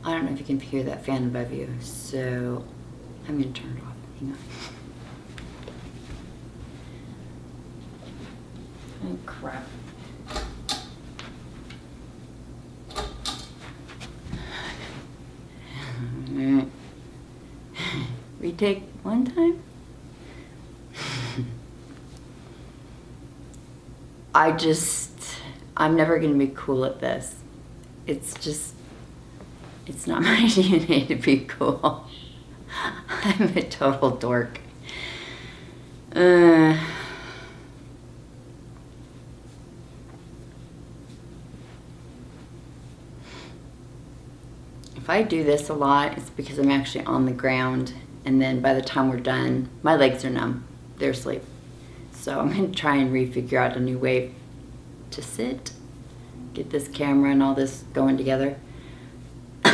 I don't know if you can hear that fan above you, so I'm going to turn it off. Hang on. Oh, crap. Retake one time? I'm never going to be cool at this. It's not my DNA to be cool. I'm a total dork. If I do this a lot, it's because I'm actually on the ground, and then by the time we're done, my legs are numb. They're asleep. So I'm going to try and refigure out a new way to sit, get this camera and all this going together. All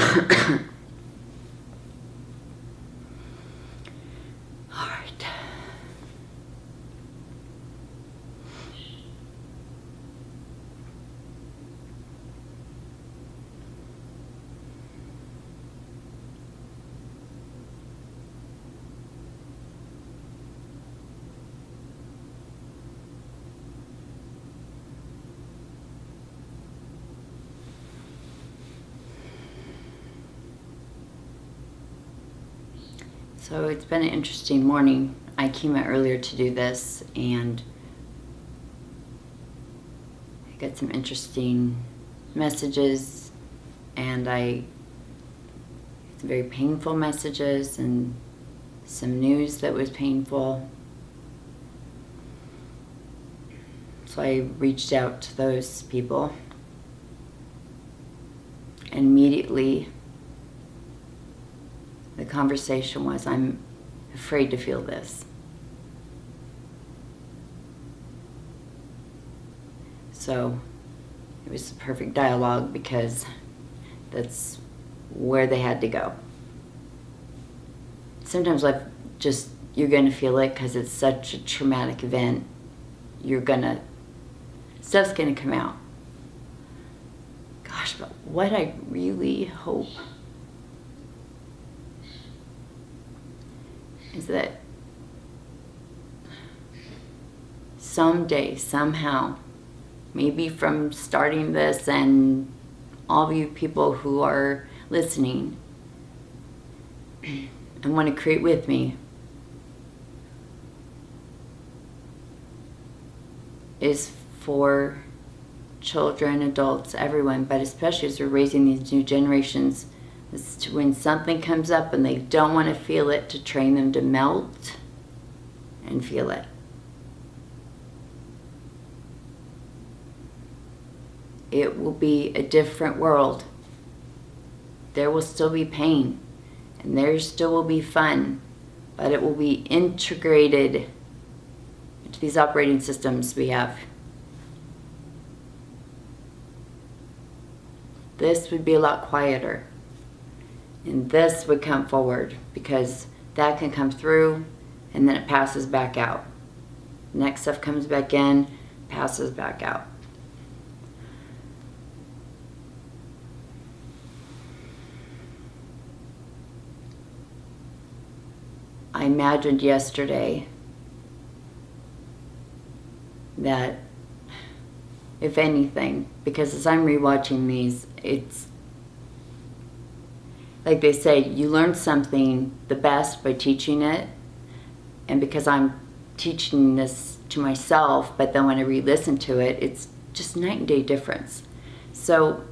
right. So it's been an interesting morning. I came out earlier to do this, and I got some interesting messages, and some very painful messages, and some news that was painful. So I reached out to those people, and immediately the conversation was, I'm afraid to feel this. So it was a perfect dialogue, because that's where they had to go. Sometimes life you're gonna feel it because it's such a traumatic event. Stuff's gonna come out. Gosh, but what I really hope is that someday, somehow, maybe from starting this and all of you people who are listening and want to create with me, is for children, adults, everyone, but especially as we're raising these new generations, is to, when something comes up and they don't want to feel it, to train them to melt and feel it. It will be a different world. There will still be pain, and there still will be fun, but it will be integrated into these operating systems we have. This would be a lot quieter. And this would come forward, because that can come through and then it passes back out. Next stuff comes back in, passes back out. I imagined yesterday that, if anything, because as I'm rewatching these, it's like they say, you learn something the best by teaching it. And because I'm teaching this to myself, but then when I re-listen to it, it's just night and day difference. So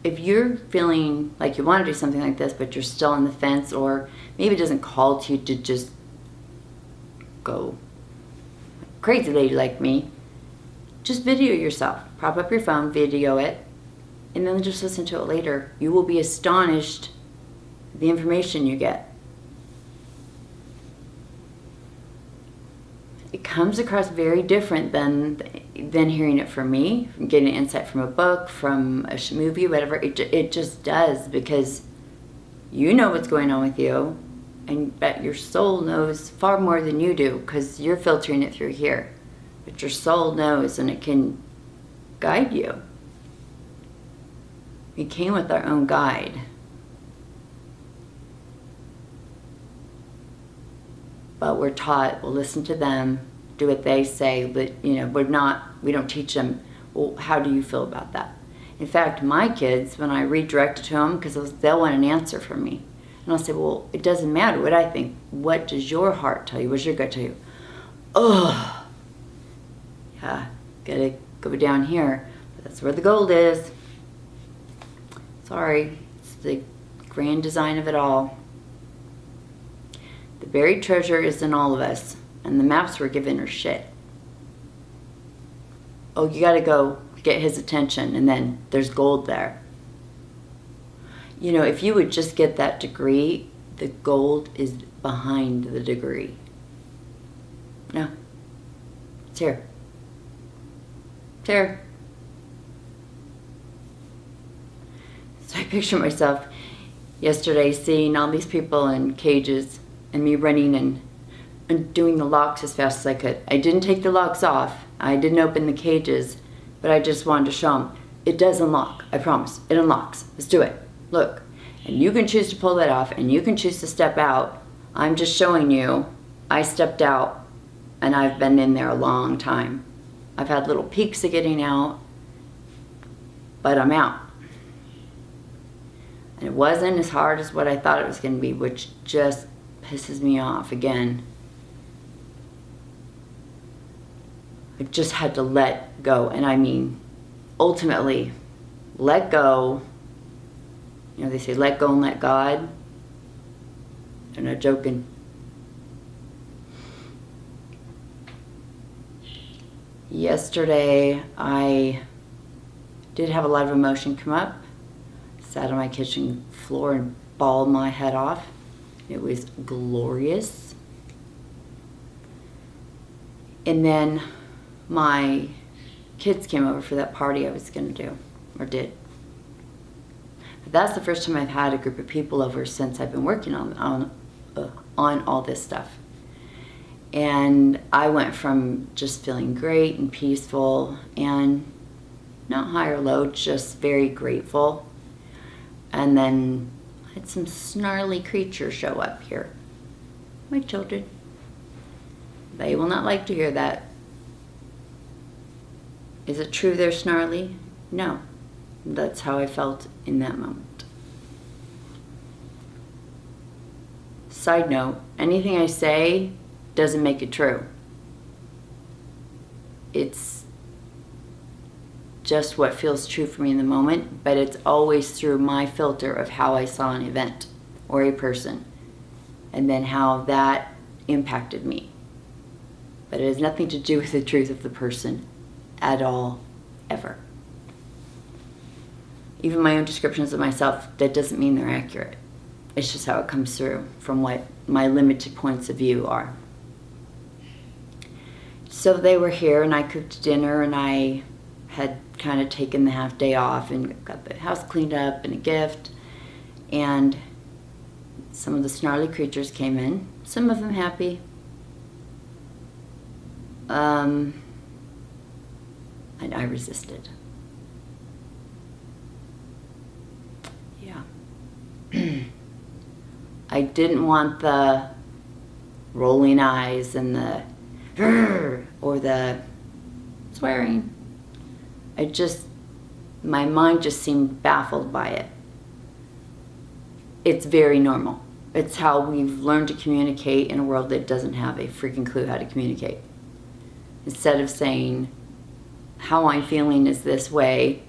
if you're feeling like you want to do something like this, but you're still on the fence, or maybe it doesn't call to you to just go crazy lady like me, just video yourself. Prop up your phone, video it, and then just listen to it later. You will be astonished at the information you get. It comes across very different than hearing it from me, from getting an insight from a book, from a movie, whatever. It just does, because you know what's going on with you, and bet your soul knows far more than you do, because you're filtering it through here. But your soul knows, and it can guide you. We came with our own guide. But we're taught, well, listen to them, do what they say, but we don't teach them, well, how do you feel about that? In fact, my kids, when I redirect it to them, because they'll want an answer from me, and I'll say, well, it doesn't matter what I think. What does your heart tell you? What does your gut tell you? Oh, yeah, gotta go down here. But that's where the gold is. Sorry, it's the grand design of it all. The buried treasure is in all of us, and the maps we're given are shit. Oh, you gotta go get his attention, and then there's gold there. If you would just get that degree, the gold is behind the degree. No. It's here. It's here. So I picture myself yesterday seeing all these people in cages and me running and doing the locks as fast as I could. I didn't take the locks off. I didn't open the cages, but I just wanted to show them. It does unlock. I promise. It unlocks. Let's do it. Look. And you can choose to pull that off, and you can choose to step out. I'm just showing you I stepped out, and I've been in there a long time. I've had little peeks of getting out, but I'm out. And it wasn't as hard as what I thought it was going to be, which just pisses me off again. I just had to let go, and I mean, ultimately, let go. They say let go and let God. They're not joking. Yesterday, I did have a lot of emotion come up. Sat on my kitchen floor and bawled my head off. It was glorious. And then my kids came over for that party I was going to do, or did. But that's the first time I've had a group of people over since I've been working on all this stuff. And I went from just feeling great and peaceful and not high or low, just very grateful. And then I had some snarly creatures show up here. My children. They will not like to hear that. Is it true they're snarly? No. That's how I felt in that moment. Side note, anything I say doesn't make it true. It's just what feels true for me in the moment, but it's always through my filter of how I saw an event or a person, and then how that impacted me. But it has nothing to do with the truth of the person at all, ever. Even my own descriptions of myself, that doesn't mean they're accurate. It's just how it comes through from what my limited points of view are. So they were here, and I cooked dinner, and I had kind of taken the half day off and got the house cleaned up and a gift. And some of the snarly creatures came in, some of them happy. And I resisted. I didn't want the rolling eyes and the or the swearing. My mind just seemed baffled by it. It's very normal. It's how we've learned to communicate in a world that doesn't have a freaking clue how to communicate. Instead of saying, how I'm feeling is this way,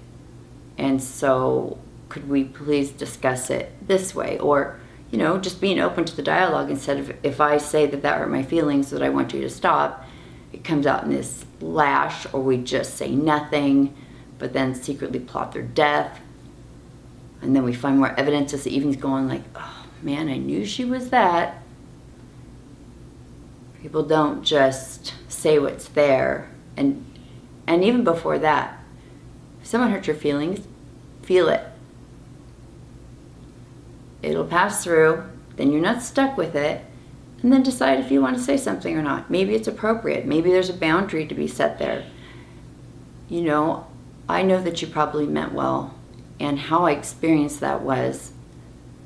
and so could we please discuss it this way? Or, just being open to the dialogue instead of, if I say that hurt my feelings, that I want you to stop, it comes out in this lash, or we just say nothing, but then secretly plot their death. And then we find more evidence as the evening's going, like, oh man, I knew she was that. People don't just say what's there. And even before that, if someone hurts your feelings, feel it. It'll pass through, then you're not stuck with it, and then decide if you want to say something or not. Maybe it's appropriate. Maybe there's a boundary to be set there. I know that you probably meant well, and how I experienced that was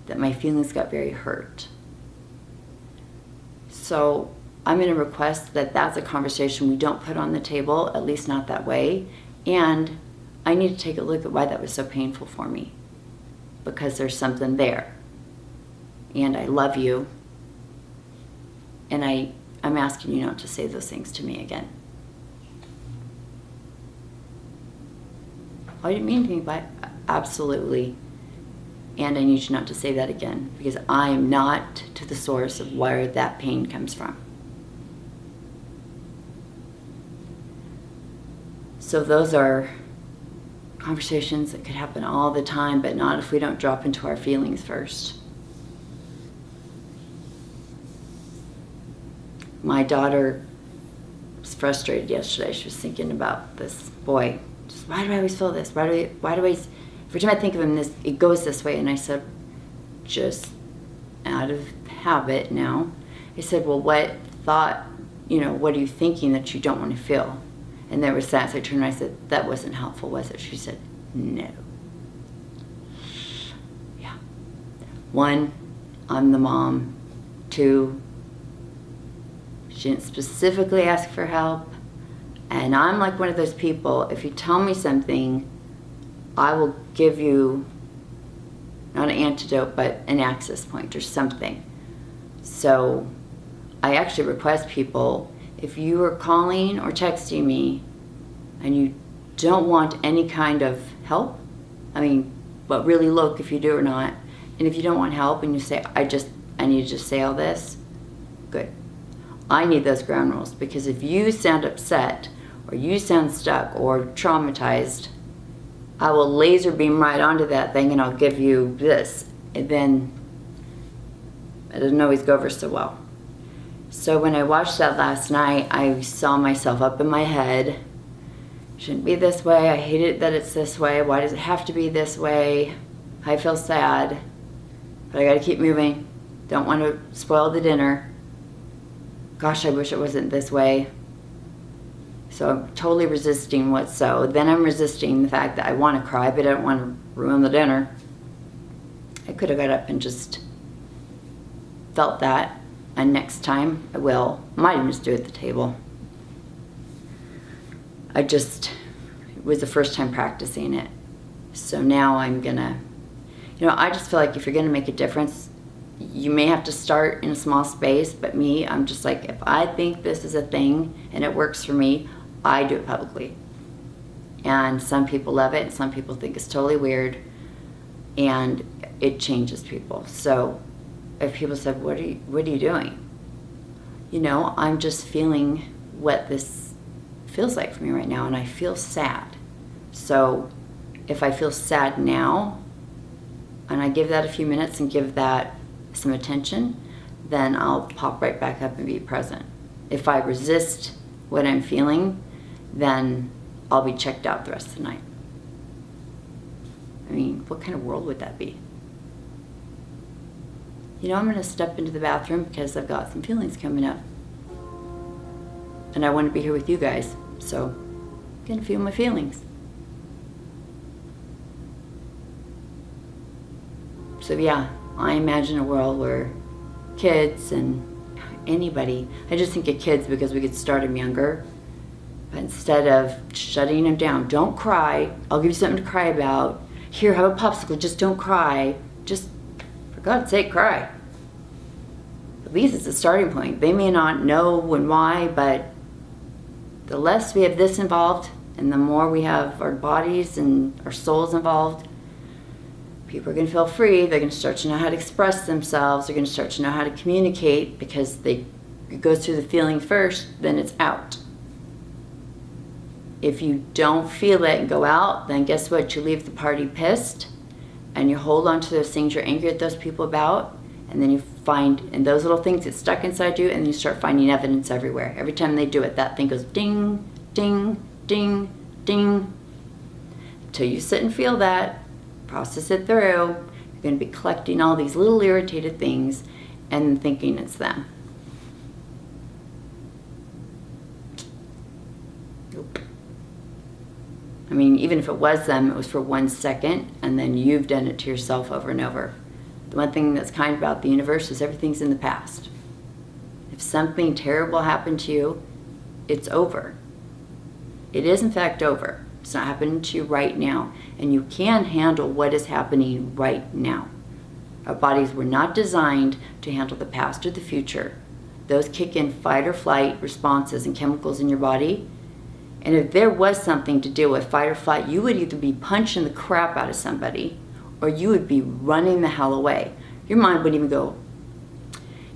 that my feelings got very hurt. So I'm going to request that that's a conversation we don't put on the table, at least not that way. And I need to take a look at why that was so painful for me, because there's something there. And I love you. And I'm asking you not to say those things to me again. Oh, you didn't mean to me, but absolutely. And I need you not to say that again, because I am not to the source of where that pain comes from. So those are conversations that could happen all the time, but not if we don't drop into our feelings first. My daughter was frustrated yesterday. She was thinking about this boy. Just, why do I always feel this? Why do I every time I think of him, it goes this way. And I said, just out of habit now. I said, well, what thought, what are you thinking that you don't want to feel? And there was that. So I turned around and I said, that wasn't helpful, was it? She said, no. Yeah. 1, I'm the mom. 2, she didn't specifically ask for help. And I'm like one of those people, if you tell me something, I will give you, not an antidote, but an access point or something. So I actually request people, if you are calling or texting me and you don't want any kind of help, but really look if you do or not. And if you don't want help and you say, I need to just say all this, good. I need those ground rules, because if you sound upset or you sound stuck or traumatized, I will laser beam right onto that thing and I'll give you this. And then it doesn't always go over so well. So when I watched that last night, I saw myself up in my head. Shouldn't be this way. I hate it that it's this way. Why does it have to be this way? I feel sad, but I gotta keep moving. Don't want to spoil the dinner. Gosh, I wish it wasn't this way. So I'm totally resisting what's so. Then I'm resisting the fact that I want to cry, but I don't want to ruin the dinner. I could have got up and just felt that. And next time I will. Might even just do it at the table. It was the first time practicing it. So now I'm gonna, I just feel like if you're gonna make a difference, you may have to start in a small space, but I'm just like, if I think this is a thing and it works for me, I do it publicly. And some people love it and some people think it's totally weird, and it changes people. So if people said, what are you doing? I'm just feeling what this feels like for me right now, and I feel sad. So if I feel sad now and I give that a few minutes and give that some attention, then I'll pop right back up and be present. If I resist what I'm feeling, then I'll be checked out the rest of the night. What kind of world would that be? I'm going to step into the bathroom because I've got some feelings coming up. And I want to be here with you guys, so I'm going to feel my feelings. So yeah, I imagine a world where kids and anybody, I just think of kids because we could start them younger, but instead of shutting them down, don't cry, I'll give you something to cry about, here, have a popsicle, just don't cry, just, for God's sake, cry. At least it's a starting point. They may not know when, why, but the less we have this involved and the more we have our bodies and our souls involved, people are going to feel free. They're going to start to know how to express themselves. They're going to start to know how to communicate, because it goes through the feeling first, then it's out. If you don't feel it and go out, then guess what? You leave the party pissed, and you hold on to those things you're angry at those people about, and then you find, and those little things get stuck inside you, and you start finding evidence everywhere. Every time they do it, that thing goes ding, ding, ding, ding. Until you sit and feel that, process it through, you're going to be collecting all these little irritated things and thinking it's them. Nope. Even if it was them, it was for 1 second, and then you've done it to yourself over and over. The one thing that's kind about the universe is everything's in the past. If something terrible happened to you, it's over. It is in fact over. It's not happening to you right now. And you can handle what is happening right now. Our bodies were not designed to handle the past or the future. Those kick in fight or flight responses and chemicals in your body. And if there was something to deal with, fight or flight, you would either be punching the crap out of somebody or you would be running the hell away. Your mind wouldn't even go,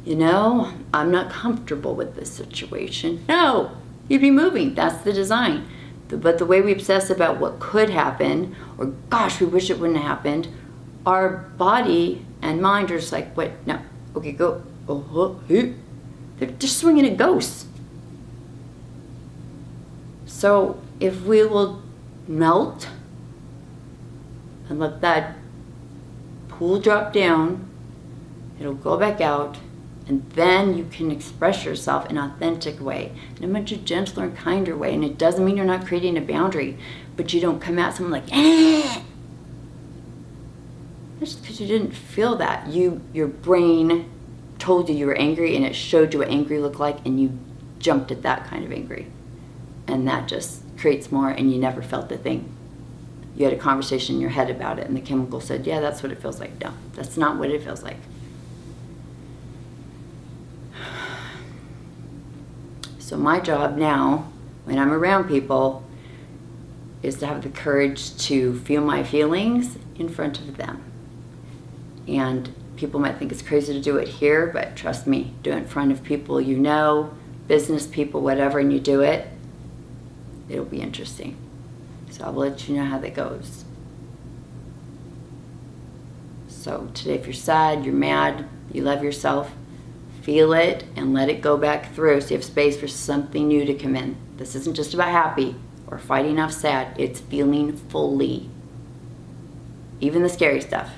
you know, I'm not comfortable with this situation. No, you'd be moving. That's the design. But the way we obsess about what could happen, or gosh, we wish it wouldn't have happened, our body and mind are just like, what? No. Okay, go. They're just swinging at ghosts. So if we will melt and let that pool drop down, it'll go back out, and then you can express yourself in an authentic way, in a much gentler and kinder way. And it doesn't mean you're not creating a boundary, but you don't come at someone like, That's because you didn't feel that. Your brain told you were angry, and it showed you what angry looked like, and you jumped at that kind of angry. And that just creates more, and you never felt the thing. You had a conversation in your head about it, and the chemical said, yeah, that's what it feels like. No, that's not what it feels like. So my job now, when I'm around people, is to have the courage to feel my feelings in front of them. And people might think it's crazy to do it here, but trust me, do it in front of people you know, business people, whatever, and you do it, it'll be interesting. So I'll let you know how that goes. So today, if you're sad, you're mad, you love yourself, feel it and let it go back through so you have space for something new to come in. This isn't just about happy or fighting off sad. It's feeling fully. Even the scary stuff.